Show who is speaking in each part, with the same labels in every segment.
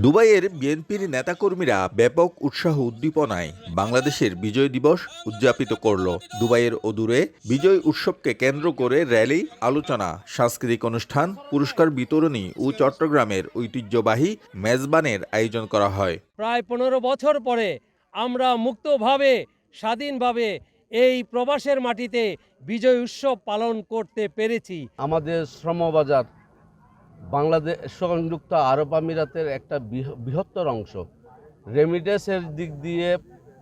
Speaker 1: দুবাইয়ের বিএনপির নেতাকর্মীরা ব্যাপক উৎসাহ উদ্দীপনায় বাংলাদেশের বিজয় দিবস উদযাপিত করল। দুবাইয়ের অদূরে বিজয় উৎসবকে কেন্দ্র করে র্যালি, আলোচনা, সাংস্কৃতিক অনুষ্ঠান, পুরস্কার বিতরণী ও চট্টগ্রামের ঐতিহ্যবাহী মেজবানের আয়োজন করা হয়।
Speaker 2: প্রায় 15 বছর পরে আমরা মুক্তভাবে, স্বাধীনভাবে এই প্রবাসের মাটিতে বিজয় উৎসব পালন করতে পেরেছি।
Speaker 3: আমাদের শ্রমবাজার বাংলাদেশ সংযুক্ত আরব আমিরাতের একটা বৃহত্তর অংশ। রেমিটেন্সের দিক দিয়ে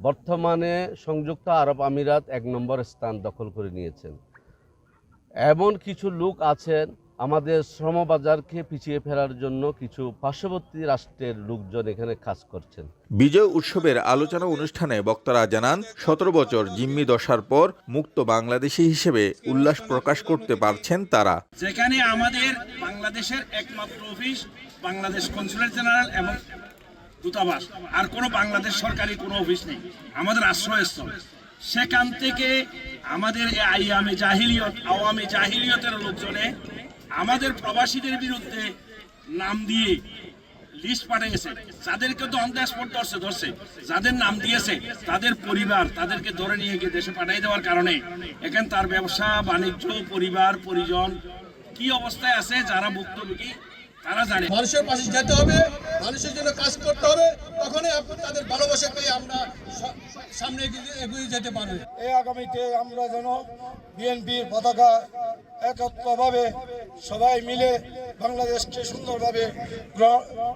Speaker 3: বর্তমানে সংযুক্ত আরব আমিরাত 1 নম্বর স্থান দখল করে নিয়েছেন। এমন কিছু লোক আছেন আমাদের শ্রমবাজারকে পিছিয়ে ফেলার জন্য, কিছু পার্শ্ববর্তী রাষ্ট্রের লোকজন এখানে কাজ করছেন।
Speaker 1: বিজয় উৎসবের আলোচনা অনুষ্ঠানে বক্তারা জানান, 17 বছর জিম্মি দশার পর মুক্ত বাংলাদেশী হিসেবে উল্লাস প্রকাশ করতে পারছেন তারা।
Speaker 4: যেখানে আমাদের বাংলাদেশের একমাত্র অফিস বাংলাদেশ কনসুলেট জেনারেল এবং দূতাবাস, আর কোনো বাংলাদেশ সরকারি কোনো অফিস নেই, আমাদের আশ্রয়স্থল। সেখান থেকে আমাদের আওয়ামী জাহিলিয়তের লোকজনে আমাদের প্রবাসীদের বিরুদ্ধে নাম দিয়ে লিস্ট পাঠিয়েছে, যাদেরকে তো অন দ্য স্পট ধরছে, যাদের নাম দিয়েছে তাদের পরিবার তাদেরকে ধরে নিয়ে গিয়ে দেশে পাঠিয়ে দেওয়ার কারণে এখানে তার ব্যবসা বাণিজ্য, পরিবার পরিজন কি অবস্থায় আছে যারা ভুক্তভোগী তারা জানে।
Speaker 5: মানুষের পাশে যেতে হবে, মানুষের জন্য কাজ করতে হবে, তখনই তাদের ভালোবাসা পেয়ে আমরা সামনে এগিয়ে যেতে পারবো।
Speaker 6: এই আগামীতে আমরা যেন বিএনপির পতাকা একত্রভাবে সবাই মিলে বাংলাদেশকে সুন্দরভাবে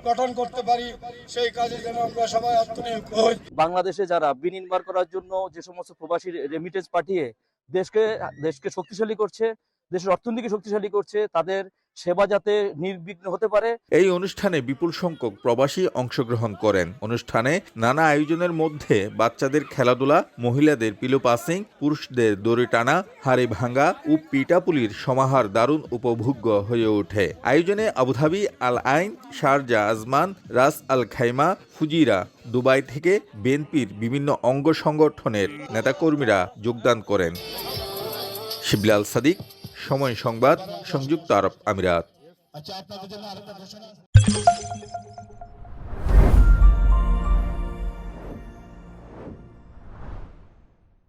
Speaker 6: গঠন করতে পারি, সেই কাজে যেন আমরা সবাই আত্মনিয়োগ হই।
Speaker 7: বাংলাদেশে যারা বিনির্মাণ করার জন্য যে সমস্ত প্রবাসী রেমিটেন্স পাঠিয়ে দেশকে শক্তিশালী করছে, দেশের অর্থনীতিকে শক্তিশালী করছে, তাদের সেবা যাতে নির্বিঘ্ন হতে পারে।
Speaker 1: এই অনুষ্ঠানে বিপুল সংখ্যক প্রবাসী অংশগ্রহণ করেন। অনুষ্ঠানে নানা আয়োজনের মধ্যে বাচ্চাদের খেলাধুলা, মহিলাদের পিলো পাসিং, পুরুষদের দড়ি টানা, হাড়ি ভাঙ্গা ও পিঠাপুলির সমাহার দারুণ উপভোগ্য হয়ে ওঠে। আয়োজনে আবুধাবি, আল আইন, শারজা, আজমান, রাস আল খাইমা, ফুজিরা, দুবাই থেকে বিএনপির বিভিন্ন অঙ্গ সংগঠনের নেতাকর্মীরা যোগদান করেন। শিবলি আল সাদিক, সময় সংবাদ, সংযুক্ত আরব আমিরাত।